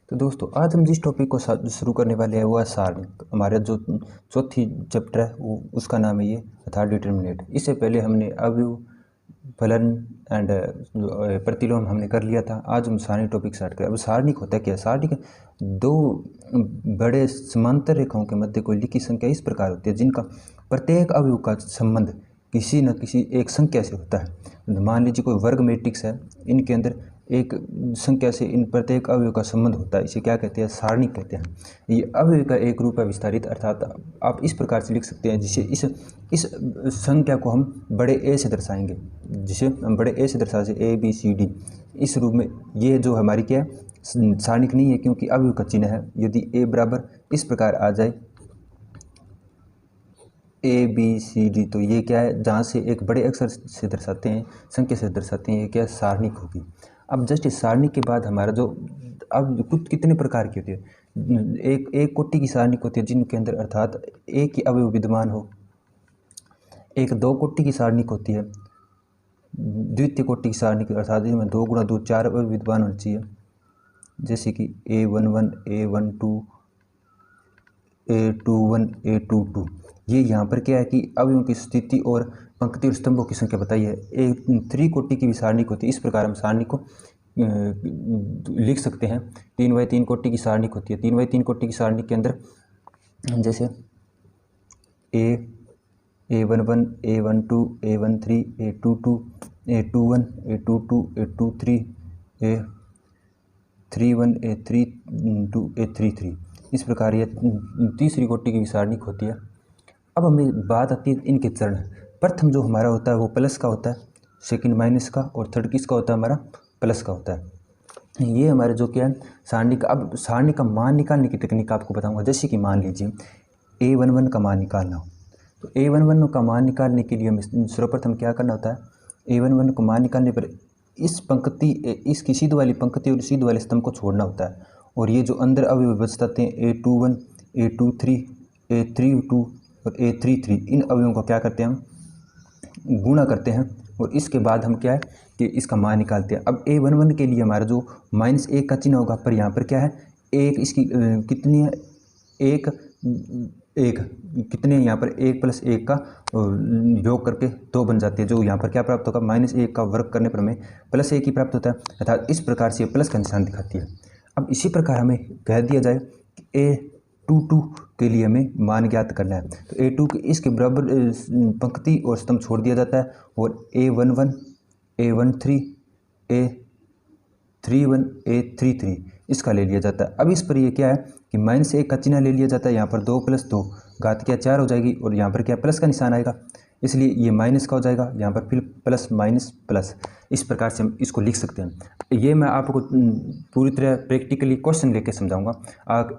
तो दोस्तों आज हम जिस टॉपिक को शुरू करने वाले हैं वो है सारणिक। हमारा जो चौथी चैप्टर है वो उसका नाम है ये अर्थात डिटर्मिनेंट। इससे पहले हमने अवयव, फलन एंड प्रतिलोम हमने कर लिया था। आज हम सारणिक टॉपिक स्टार्ट करें। अब सारणिक होता क्या है? सारणिक दो बड़े समांतर रेखाओं के मध्य कोई लिखी संख्या इस प्रकार होती है जिनका प्रत्येक अवयव का संबंध किसी न किसी एक संख्या से होता है। मान लीजिए कोई वर्ग मैट्रिक्स है, इनके अंदर एक संख्या से इन प्रत्येक अवयव का संबंध होता है। इसे क्या कहते हैं? सारणिक कहते हैं। ये अवयव का एक रूप है विस्तारित, अर्थात आप इस प्रकार से लिख सकते हैं जिसे इस संख्या को हम बड़े ए से दर्शाएंगे, जिसे हम बड़े ए से दर्शाते ABCD इस रूप में। ये जो हमारी क्या है? सारणिक नहीं है, क्योंकि अवयव का चिन्ह है। यदि ए बराबर इस प्रकार आ जाए ABCD, तो ये क्या है? जहाँ से एक बड़े अक्षर से दर्शाते हैं, संख्या से दर्शाते हैं, ये क्या है? सारणिक होगी। अब जस्ट इस सारणिक के बाद हमारा जो अब कुछ कितने प्रकार की होती है? एक कोटि की सारणिक होती है जिनके अंदर अर्थात एक ही अवयव विद्यमान हो। एक दो कोटि की सारणिक होती है, द्वितीय कोटि की सारणिक अर्थात इसमें 2 गुणा 2 4 अवयव विद्यमान होने चाहिए, जैसे कि A11 A12 A21 A22। ये यहाँ पर क्या है कि अवयवों की स्थिति और पंक्ति और स्तंभों की संख्या बताई है। एक 3 कोटि की भी सारणिक होती है। इस प्रकार हम सारणिक को लिख सकते हैं। 3x3 कोटि की सारणिक होती है। 3x3 कोटि की सारणिक के अंदर जैसे A11 A12 A13 A22 A21 A22 A23 A31 A32 A33, इस प्रकार ये तीसरी कोटि की भी सारणिक होती है। अब हमें बात आती है इनके चरण। प्रथम जो हमारा होता है वो प्लस का होता है, सेकंड माइनस का, और थर्ड किसका होता है? हमारा प्लस का होता है। ये हमारे जो क्या है सारणी का। अब सारणी का मान निकालने की तकनीक आपको बताऊंगा। जैसे कि मान लीजिए A11 का मान निकालना हो, तो A11 का मान निकालने के लिए हमें सर्वप्रथम क्या करना होता है? A11 को मान निकालने पर इस पंक्ति, इसकी सीध वाली पंक्ति और सीध वाले स्तंभ को छोड़ना होता है, और ये जो अंदर अवयव बचते हैं A21 A23 A32 और A33, इन अवयवों को क्या करते हैं? हम गुणा करते हैं, और इसके बाद हम क्या है कि इसका मान निकालते हैं। अब A11 के लिए हमारा जो -1 का चिन्ह होगा, पर यहाँ पर क्या है? एक इसकी कितनी है? एक कितने यहाँ पर 1 + 1 का योग करके 2 बन जाती है। जो यहाँ पर क्या प्राप्त होगा? -1 का वर्ग करने पर हमें +1 ही प्राप्त होता है, अर्थात इस प्रकार से प्लस का निशान दिखाती है। अब इसी प्रकार हमें कह दिया जाए कि A22 के लिए हमें मान ज्ञात करना है, तो A2 के इसके बराबर पंक्ति और स्तंभ छोड़ दिया जाता है, और A11 A13 A31 A33 इसका ले लिया जाता है। अब इस पर ये क्या है कि -1 का चिन्ह ले लिया जाता है। यहाँ पर 2 + 2 घात क्या 4 हो जाएगी, और यहाँ पर क्या प्लस का निशान आएगा, इसलिए ये माइनस का हो जाएगा। यहाँ पर फिर प्लस माइनस प्लस, इस प्रकार से हम इसको लिख सकते हैं। ये मैं आपको पूरी तरह प्रैक्टिकली क्वेश्चन लेके समझाऊंगा।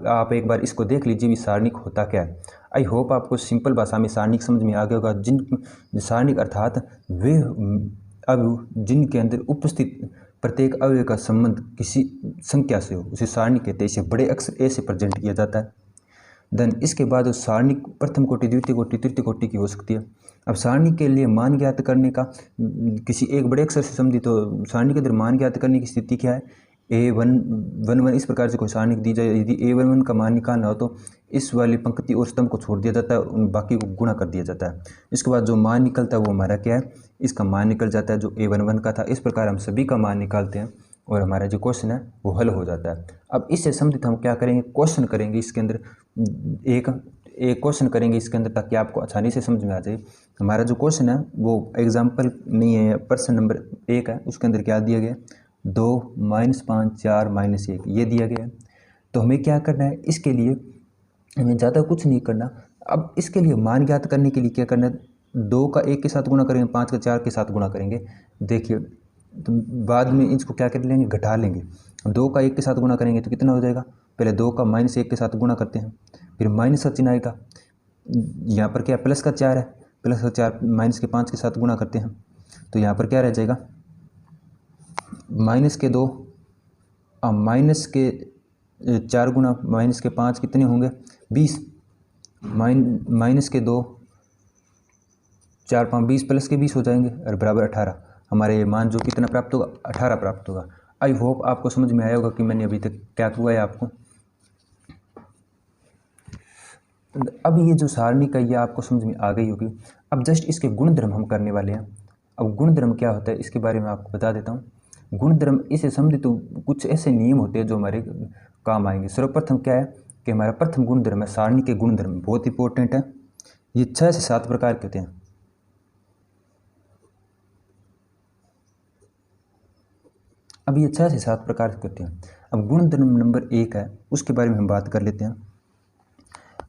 आप एक बार इसको देख लीजिए भी सारणिक होता क्या है। आई होप आपको सिंपल भाषा में सारणिक समझ में आ गया होगा। सारणिक अर्थात वे अवयव जिनके अंदर उपस्थित प्रत्येक अवयव का संबंध किसी संख्या से हो, उसे सारणी कहते हैं। इसे बड़े अक्षर ए से प्रेजेंट किया जाता है। देन इसके बाद सारणी प्रथम कोटि, द्वितीय कोटि, तृतीय कोटि की हो सकती है। अब सारणी के लिए मान ज्ञात करने का किसी एक बड़े अक्षर से संबंधित, तो सारणी के अंदर मान ज्ञात करने की स्थिति क्या है? A11 इस प्रकार से कोई सारणी दी जाए। यदि A11 का मान निकालना हो तो इस वाली पंक्ति और स्तंभ को छोड़ दिया जाता है, उन बाकी को गुणा कर दिया जाता है। इसके बाद जो मान निकलता है वो हमारा क्या है? इसका मान निकल जाता है जो A11 का था। इस प्रकार हम सभी का मान निकालते हैं और हमारा जो क्वेश्चन है वो हल हो जाता है। अब इससे संबंधित हम क्या करेंगे? क्वेश्चन करेंगे इसके अंदर, एक क्वेश्चन करेंगे इसके अंदर, ताकि आपको आसानी से समझ में आ जाए। हमारा जो क्वेश्चन है वो एग्जाम्पल नहीं है, प्रश्न नंबर 1 है। उसके अंदर क्या दिया गया? 2 -5 4 -1 ये दिया गया है। तो हमें क्या करना है? इसके लिए हमें ज़्यादा कुछ नहीं करना। अब इसके लिए मान ज्ञात करने के लिए क्या करना है? 2 का 1 के साथ गुणा करेंगे, 5 का 4 के साथ गुणा करेंगे। देखिए तो बाद में इसको क्या कर लेंगे? घटा लेंगे। 2 का 1 के साथ गुणा करेंगे तो कितना हो जाएगा? पहले 2 का -1 के साथ गुणा करते हैं, फिर माइनस का चिन्ह आएगा। यहाँ पर क्या प्लस का 4 है, प्लस का 4 माइनस के 5 के साथ गुणा करते हैं, तो यहाँ पर क्या रह जाएगा? -2 माइनस के 4 गुणा माइनस के 5 कितने होंगे? 20। -2 4 5 20 प्लस के 20 हो जाएंगे और बराबर 18। हमारे मान जो कितना प्राप्त होगा? 18 प्राप्त होगा। आई होप आपको समझ में आया होगा कि मैंने अभी तक क्या हुआ है आपको। अब ये जो सारणी का ये आपको समझ में आ गई होगी। अब जस्ट इसके गुणधर्म हम करने वाले हैं। अब गुणधर्म क्या होता है इसके बारे में आपको बता देता हूँ। गुणधर्म इसे समझे तो कुछ ऐसे नियम होते हैं जो हमारे काम आएंगे। सर्वप्रथम क्या है कि हमारा प्रथम गुणधर्म है सारणी के गुणधर्म, बहुत इंपॉर्टेंट है। ये 6 से 7 प्रकार के होते हैं। अब ये 6 से 7 प्रकार के होते हैं। अब गुणधर्म नंबर 1 है, उसके बारे में हम बात कर लेते हैं।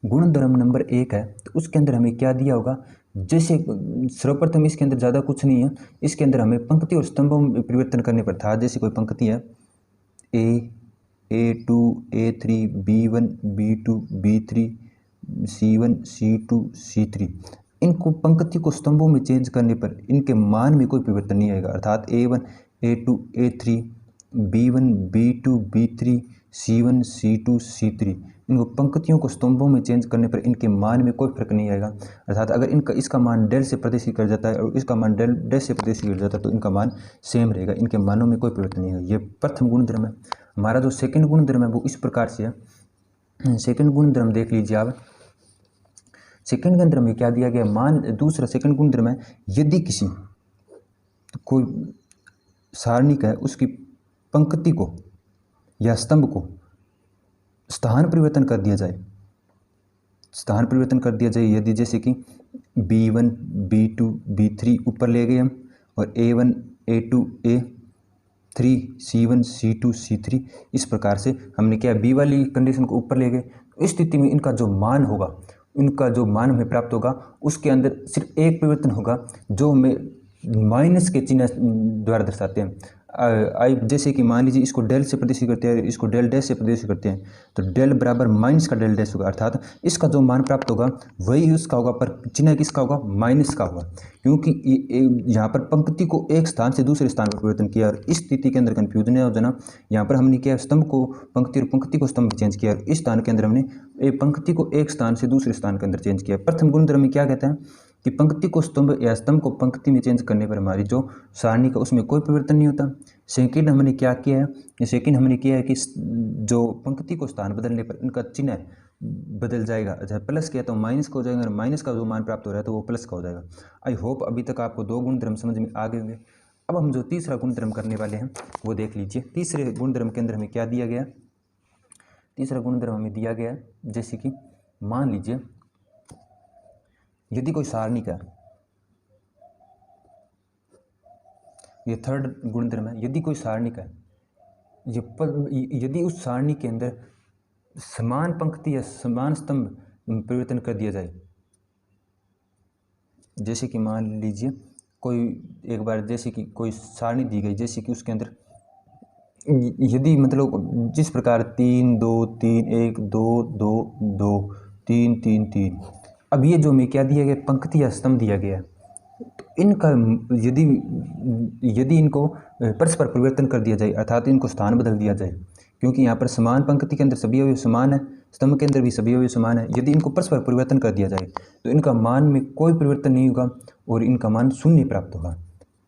गुणधर्म नंबर 1 है तो उसके अंदर हमें क्या दिया होगा। जैसे सर्वप्रथम इसके अंदर ज़्यादा कुछ नहीं है, इसके अंदर हमें पंक्ति और स्तंभों में परिवर्तन करने पर था। जैसे कोई पंक्ति है A2 A3 B1 B2 B3 C1 C2 C3, इनको पंक्ति को स्तंभों में चेंज करने पर इनके मान में कोई परिवर्तन नहीं आएगा। अर्थात A1 A2 A3 B1 B2 B3 C1 C2 C3, इनको पंक्तियों को स्तंभों में चेंज करने पर इनके मान में कोई फर्क नहीं आएगा। अर्थात अगर इनका इसका मान डेल से प्रदर्शित कर जाता है और इसका मान डेल से प्रदर्शित कर जाता है तो इनका मान सेम रहेगा, इनके मानों में कोई परिवर्तन नहीं आएगा। ये प्रथम गुणधर्म है। हमारा जो सेकंड गुणधर्म है वो इस प्रकार से है। सेकंड गुणधर्म देख लीजिए आप। सेकंड गुणधर्म में क्या दिया गया, मान दूसरा सेकंड गुणधर्म है, यदि किसी कोई सारणी का है उसकी पंक्ति को या स्तंभ को स्थान परिवर्तन कर दिया जाए, स्थान परिवर्तन कर दिया जाए यदि जैसे कि B1 B2 B3 ऊपर ले गए हम और A1 A2 A3 C1 C2 C3, इस प्रकार से हमने क्या बी वाली कंडीशन को ऊपर ले गए। तो इस स्थिति में इनका जो मान होगा, इनका जो मान हमें प्राप्त होगा उसके अंदर सिर्फ एक परिवर्तन होगा जो हमें माइनस के चिन्ह द्वारा दर्शाते हैं। आई जैसे कि मान लीजिए इसको डेल से प्रदर्शित करते हैं, इसको डेल डैश से प्रदर्शित करते हैं, तो डेल बराबर माइनस का डेल डैश होगा। अर्थात इसका जो मान प्राप्त होगा वही उसका होगा, पर चिन्ह किसका होगा, माइनस का होगा, क्योंकि यहाँ पर पंक्ति को एक स्थान से दूसरे स्थान पर परिवर्तन किया। और इस स्थिति के अंदर कन्फ्यूजन है हो जाना, यहाँ पर हमने क्या स्तंभ को पंक्ति और पंक्ति को स्तंभ चेंज किया और इस स्थान के अंदर हमने पंक्ति को एक स्थान से दूसरे स्थान के अंदर चेंज किया। प्रथम गुणधर्म में क्या कहते हैं कि पंक्ति को स्तंभ या स्तंभ को पंक्ति में चेंज करने पर हमारी जो सारणी का उसमें कोई परिवर्तन नहीं होता। सेकंड हमने क्या किया है, सेकंड हमने किया है कि जो पंक्ति को स्थान बदलने पर इनका चिन्ह बदल जाएगा। अच्छा प्लस किया तो माइनस का हो जाएगा और माइनस का जो मान प्राप्त हो रहा है तो वो प्लस का हो जाएगा। आई होप अभी तक आपको 2 गुणधर्म समझ में आ गए होंगे। अब हम जो तीसरा गुणधर्म करने वाले हैं वो देख लीजिए। तीसरे गुणधर्म के अंदर हमें क्या दिया गया, तीसरा गुणधर्म हमें दिया गया है जैसे कि मान लीजिए यदि कोई सारणी का, ये थर्ड गुणधर्म है, यदि कोई सारणी का यदि उस सारणी के अंदर समान पंक्ति या समान स्तंभ परिवर्तन कर दिया जाए। जैसे कि मान लीजिए कोई एक बार जैसे कि कोई सारणी दी गई, जैसे कि उसके अंदर यदि मतलब जिस प्रकार 3 2 3 1 2 2 2 3 3 3, अब ये जो हमें क्या दिया गया, पंक्ति या स्तंभ दिया गया है, तो इनका यदि इनको परस्पर परिवर्तन कर दिया जाए, अर्थात इनको स्थान बदल दिया जाए, क्योंकि यहाँ पर समान पंक्ति के अंदर सभी अवयव समान है, स्तंभ के अंदर भी सभी अवयव समान है। यदि इनको परस्पर परिवर्तन कर दिया जाए तो इनका मान में कोई परिवर्तन नहीं होगा और इनका मान शून्य प्राप्त होगा।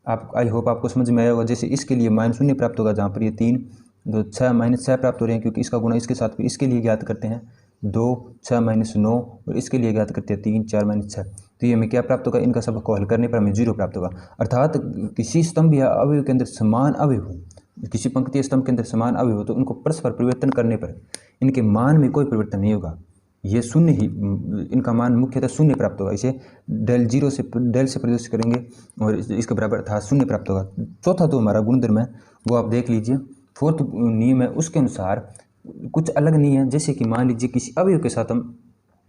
आप आई होप आपको समझ में आया होगा। जैसे इसके लिए मान शून्य प्राप्त होगा, जहाँ पर ये 3 2 6 -6 प्राप्त हो रहे हैं, क्योंकि इसका गुणा इसके साथ, फिर इसके लिए ज्ञात करते हैं 2 6 -9 और इसके लिए ज्ञात करते हैं 3 4 -6, तो ये हमें क्या प्राप्त होगा, इनका सब को हल करने पर हमें 0 प्राप्त होगा। अर्थात किसी स्तंभ या अवयव के अंदर समान अवयव हो, किसी पंक्ति स्तंभ के अंदर समान अवयव हो, तो उनको परस्पर परिवर्तन करने पर इनके मान में कोई परिवर्तन नहीं होगा, ये शून्य ही, इनका मान मुख्यतः शून्य प्राप्त होगा। इसे डेल से प्रदर्शित करेंगे और इसके बराबर अर्थात शून्य प्राप्त होगा। चौथा तो हमारा गुणधर्म है वो आप देख लीजिए, फोर्थ नियम है, उसके अनुसार कुछ अलग नहीं है। जैसे कि मान लीजिए किसी अवयव के साथ हम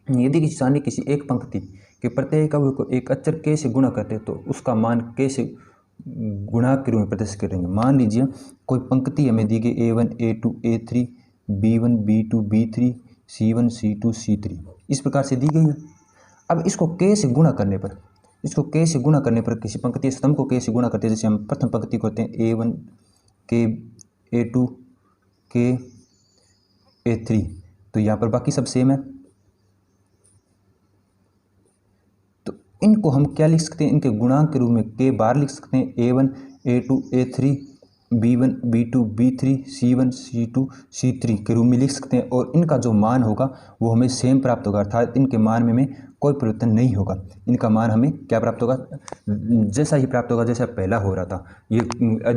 यदि किसी सारणी किसी एक पंक्ति के प्रत्येक अवयव को एक अचर के से गुणा करते हैं तो उसका मान के से गुणांक के रूप में प्रदर्शित करेंगे। मान लीजिए कोई पंक्ति हमें दी गई A1 A2 A3 B1 B2 B3 C1 C2 C3 इस प्रकार से दी गई है। अब इसको k से गुणा करने पर, इसको k से गुणा करने पर किसी पंक्ति स्तंभ को k से गुणा करते हैं, जैसे हम प्रथम पंक्ति को होते हैं A1 K A2 K A3, तो यहाँ पर बाकी सब सेम है, तो इनको हम क्या लिख सकते हैं, इनके गुणांक के रूप में k बार लिख सकते हैं A1 A2 A3 B1 B2 B3 C1 C2 C3 के रूप में लिख सकते हैं और इनका जो मान होगा वो हमें सेम प्राप्त होगा, अर्थात इनके मान में कोई परिवर्तन नहीं होगा। इनका मान हमें क्या प्राप्त होगा, जैसा ही प्राप्त होगा जैसा पहला हो रहा था। ये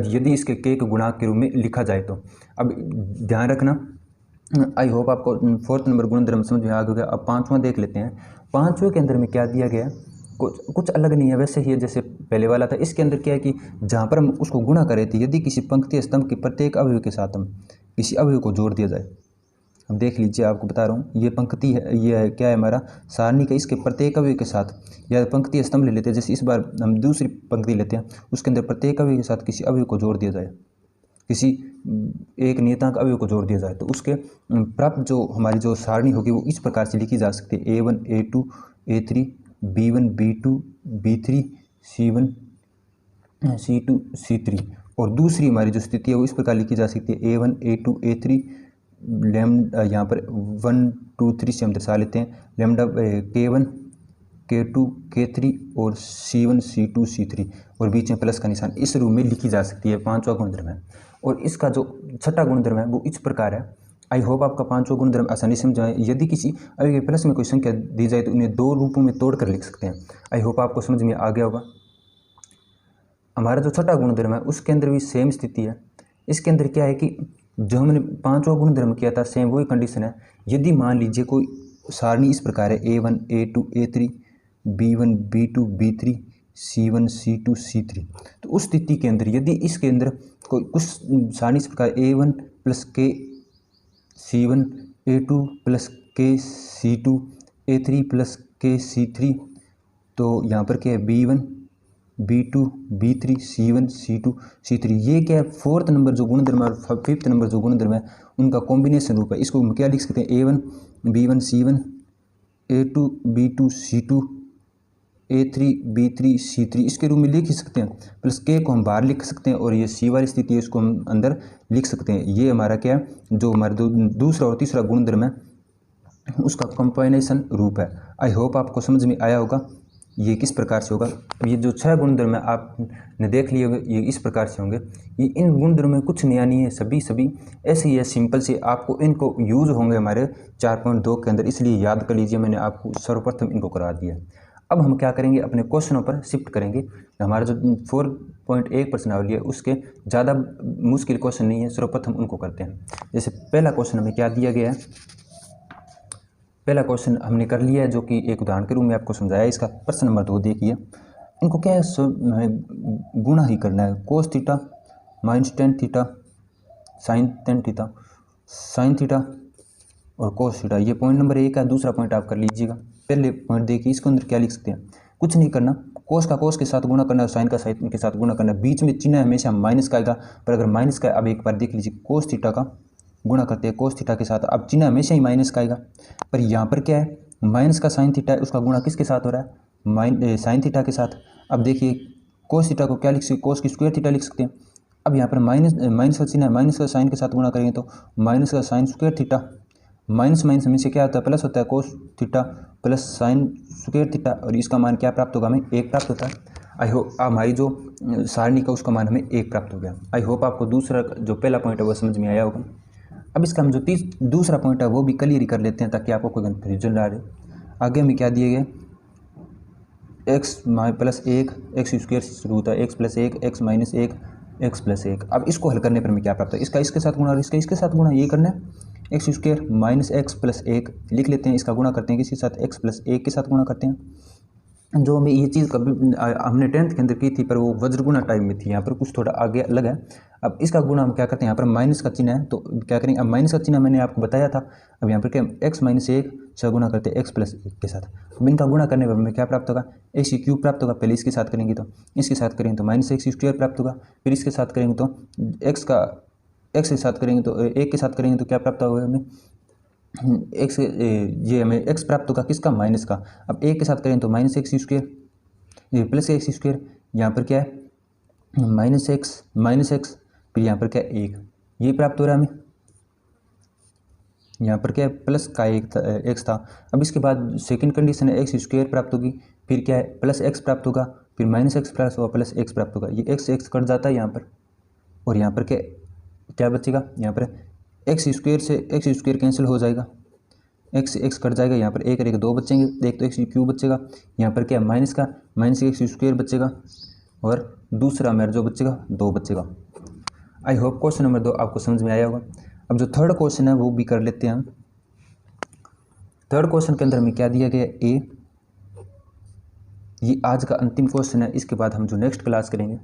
यदि इसके के गुणांक के रूप में लिखा जाए तो। अब ध्यान रखना, आई होप आपको 4th नंबर गुणधर्म समझ में आ गया। अब 5वां देख लेते हैं। 5वें के अंदर में क्या दिया गया, कुछ अलग नहीं है, वैसे ही है जैसे पहले वाला था। इसके अंदर क्या है कि जहाँ पर हम उसको गुणा करे थे, यदि किसी पंक्ति स्तंभ के प्रत्येक अवयव के साथ हम किसी अवयव को जोड़ दिया जाए। अब देख लीजिए, आपको बता रहा हूँ, ये पंक्ति है, ये है क्या है हमारा सारणी का, इसके प्रत्येक अवयव के साथ या पंक्ति स्तंभ ले लेते हैं। जैसे इस बार हम दूसरी पंक्ति लेते हैं, उसके अंदर प्रत्येक अवयव के साथ किसी अवयव को जोड़ दिया जाए, किसी एक नियतांक अवयव को जोड़ दिया जाए, तो उसके प्राप्त जो हमारी जो सारणी होगी वो इस प्रकार से लिखी जा सकती है। A1 A2 A3 B1 B2 B3 C1 C2 C3। और दूसरी हमारी जो स्थिति है वो इस प्रकार लिखी जा सकती है। A1 A2 A3 लैम्डा, यहाँ पर 1 2 3 से हम दर्शा लेते हैं, लैम्डा K1 K2 K3 और C1 C2 C3 और बीच में प्लस का निशान, इस रूप में लिखी जा सकती है। 5वां गुणधर्म है। और इसका जो 6ठा गुणधर्म है वो इस प्रकार है। आई होप आपका 5वां गुणधर्म आसानी समझ आए। यदि किसी अवयव के प्लस में कोई संख्या दी जाए तो उन्हें 2 रूपों में तोड़कर लिख सकते हैं। आई होप आपको समझ में आ गया होगा। हमारा जो 6ठा गुणधर्म है उसके अंदर भी सेम स्थिति है। इसके अंदर क्या है कि जो हमने 5वां गुणधर्म किया था सेम वही कंडीशन है। यदि मान लीजिए कोई सारणी इस प्रकार है, A1 A2 A3 B1 B2 B3 C1 C2 C3, तो उस स्थिति के अंदर यदि इसके अंदर कोई कुछ सारणी इस प्रकार A1 plus K C1 A2 plus K C2 A3 plus K C3, तो यहाँ पर क्या है B1 B2 B3 C1 C2 C3। ये क्या है, 4th नंबर जो गुणधर्म है और 5th नंबर जो गुणधर्म है उनका कॉम्बिनेशन रूप है। इसको हम क्या लिख सकते हैं, A1 B1 C1 A2 B2 C2 A3 B3 C3 इसके रूप में लिख सकते हैं। प्लस K को हम बाहर लिख सकते हैं और ये C वाली स्थिति है इसको हम अंदर लिख सकते हैं। ये हमारा क्या है, जो हमारा दूसरा और तीसरा गुणधर्म है उसका कॉम्बिनेशन रूप है। आई होप आपको समझ में आया होगा ये किस प्रकार से होगा। ये जो 6 गुणधर्म है आपने देख लिए होंगे, ये इस प्रकार से होंगे। ये इन गुणधर्म में कुछ नया नहीं है, सभी ऐसे ही है, सिंपल से आपको इनको यूज होंगे हमारे 4.2 के अंदर, इसलिए याद कर लीजिए, मैंने आपको सर्वप्रथम इनको करा दिया। अब हम क्या करेंगे, अपने क्वेश्चनों पर शिफ्ट करेंगे। हमारा जो 4.1 प्रश्नावली है उसके ज़्यादा मुश्किल क्वेश्चन नहीं है, सर्वप्रथम उनको करते हैं। जैसे पहला क्वेश्चन हमें क्या दिया गया है, पहला क्वेश्चन हमने कर लिया है जो कि एक उदाहरण के रूप में आपको समझाया। इसका प्रश्न नंबर 2 देखिए, इनको क्या है गुणा ही करना है। Cos theta minus tan theta sine tan theta sine theta और कोस थीटा, ये पॉइंट नंबर 1 है। दूसरा पॉइंट आप कर लीजिएगा। पहले पॉइंट देखिए, इसके अंदर क्या लिख सकते हैं, कुछ नहीं करना, कोस का कोस के साथ गुणा करना है, साइन का साइन के साथ गुणा करना है। बीच में चिन्ह हमेशा माइनस का आएगा, पर अगर माइनस का, अब एक बार देख लीजिए, कोस थीटा का गुणा करते हैं कोस थीटा के साथ, अब चिन्ह हमेशा ही माइनस का आएगा। पर यहाँ पर क्या है, माइनस का साइन थीटा है, उसका गुणा किसके साथ हो रहा है, साइन थीटा के साथ। अब देखिए कोस थीटा को क्या लिख सकते, कोस की स्क्वायर थीटा लिख सकते हैं। अब यहाँ पर माइनस का चिन्ह है, माइनस का साइन के साथ गुणा करेंगे तो माइनस का sine square theta, minus minus में से क्या होता है, प्लस होता है, cos theta plus sine square theta, और इसका मान क्या प्राप्त होगा, हमें 1 प्राप्त होता है। आई होप हमारी जो सारणी का उसका मान हमें 1 प्राप्त हो गया। आई होप आपको दूसरा जो पहला पॉइंट है वो समझ में आया होगा। अब इसका हम जो दूसरा पॉइंट है वो भी क्लियर ही कर लेते हैं ताकि आपको कोई कन्फ्यूजन ना रहे। आगे हमें क्या दिए गए, एक्स प्लस 1 एक्स स्क्वायर से शुरू होता है, x plus 1 x minus 1 x plus 1। अब इसको हल करने पर हमें क्या प्राप्त है, इसका इसके साथ गुणा और इसका इसके साथ गुणा, ये करना है। X square minus x plus 1 लिख लेते हैं, इसका गुणा करते हैं किसके साथ, एक्स प्लस 1 के साथ गुणा करते हैं। जो हमें ये चीज़ कभी हमने 10th के अंदर की थी, पर वो वज्रगुणा टाइप में थी, यहाँ पर कुछ थोड़ा आगे अलग है। अब इसका गुणा हम क्या करते हैं, यहाँ पर माइनस का चिन्ह है तो क्या करेंगे, अब माइनस का चिन्ह मैंने आपको बताया था। अब यहाँ पर क्या, एक्स माइनस 1 से गुणा करते हैं एक्स प्लस 1 के साथ। अब इनका गुणा करने पर हमें क्या प्राप्त होगा, एक्स क्यूब प्राप्त होगा। पहले इसके साथ करेंगे तो इसके साथ करेंगे तो माइनस एक्स स्क्वायर प्राप्त होगा, फिर इसके साथ करेंगे तो एक्स के साथ करेंगे तो 1 के साथ करेंगे तो क्या प्राप्त होगा हमें, एक्स, ये हमें एक्स प्राप्त होगा किसका, माइनस का। अब 1 के साथ करेंगे तो माइनस एक्स स्क्वायर, ये प्लस एक्स स्क्वायर, यहाँ पर क्या है माइनस एक्स, फिर यहाँ पर क्या है 1, ये प्राप्त हो रहा है हमें। यहाँ पर क्या है, प्लस का एक्स था। अब इसके बाद सेकंड कंडीशन है एक्स स्क्वायर प्राप्त होगी, फिर क्या है प्लस एक्स प्राप्त होगा, फिर माइनस एक्स प्लस हुआ प्लस एक्स प्राप्त होगा। ये एक्स एक्स कट जाता है यहाँ पर, और यहाँ पर क्या क्या बचेगा, यहाँ पर एक्स स्क्वायर से एक्स स्क्वायर कैंसिल हो जाएगा, एक्स एक्स कट जाएगा, यहाँ पर एक और एक दो बचेंगे, एक तो एक्स क्यूब बचेगा, यहाँ पर क्या माइनस का माइनस एक्स स्क्वायर बचेगा और दूसरा मेरा जो बचेगा 2 बचेगा। आई होप क्वेश्चन नंबर 2 आपको समझ में आया होगा। अब जो थर्ड क्वेश्चन है वो भी कर लेते हैं हम। थर्ड क्वेश्चन के अंदर हमें क्या दिया गया है, ए। ये आज का अंतिम क्वेश्चन है, इसके बाद हम जो नेक्स्ट क्लास करेंगे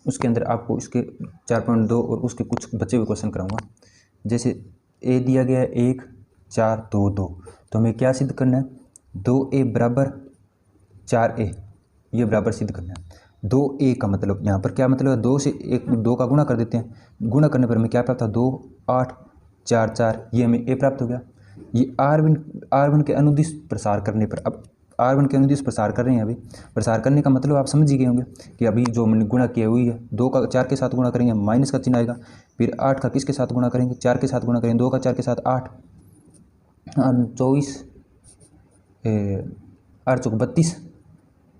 उसके अंदर आपको इसके 4.2 और उसके कुछ बचे हुए क्वेश्चन कराऊंगा। जैसे ए दिया गया है 1 4 2 2, तो हमें क्या सिद्ध करना है, 2a बराबर 4a, ये बराबर सिद्ध करना है। 2a का मतलब यहाँ पर क्या मतलब है, 2 से 2 का गुणा कर देते हैं, गुणा करने पर हमें क्या प्राप्त है, 2 8 4 4, ये हमें a प्राप्त हो गया। ये R1 के अनुदिश प्रसार करने पर, अब R1 के अनुदिश प्रसार कर रहे हैं, अभी प्रसार करने का मतलब आप समझ ही गए होंगे कि अभी जो मैंने गुणा किया हुई है, 2 का 4 के साथ गुणा करेंगे माइनस का चिन्ह आएगा, फिर 8 का किसके साथ गुणा करेंगे, 4 के साथ गुणा करेंगे, 2 का 4 के साथ 8 24 8 चौक 32,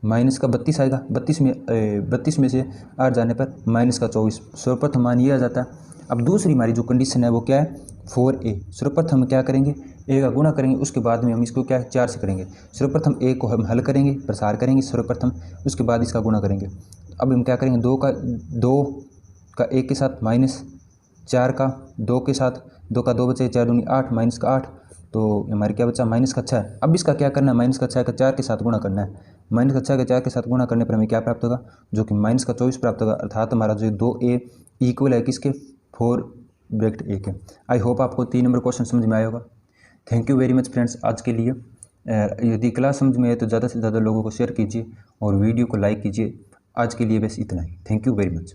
माइनस का 32 आएगा, 32 में से 8 जाने पर माइनस का 24, सर्वप्रथम मान ये आ जाता है। अब दूसरी हमारी जो कंडीशन है वो क्या है, 4a। सर्वप्रथम हम क्या करेंगे, a का गुणा करेंगे, उसके बाद में हम इसको क्या है 4 से करेंगे। सर्वप्रथम a को हम हल करेंगे, प्रसार करेंगे सर्वप्रथम, उसके बाद इसका गुणा करेंगे। अब हम क्या करेंगे, 2 का 1 के साथ माइनस, 4 का 2 के साथ, 2 का 2 बचे, 4 दूनी 8, माइनस का 8, तो हमारे क्या बचा, माइनस का 6। अब इसका क्या करना है, माइनस का 6 का 4 के साथ गुणा करना है, माइनस का 6 का 4 के साथ गुणा करने पर हमें क्या प्राप्त होगा, जो कि माइनस का 24 प्राप्त होगा। अर्थात हमारा जो 2a इक्वल है किसके, 4 ब्रैकेट a के। आई होप आपको 3 नंबर क्वेश्चन समझ में आया होगा। Thank you very much friends आज के लिए। यदि क्लास समझ में आए तो ज़्यादा से ज़्यादा लोगों को शेयर कीजिए और वीडियो को लाइक कीजिए। आज के लिए बस इतना ही। Thank you very much.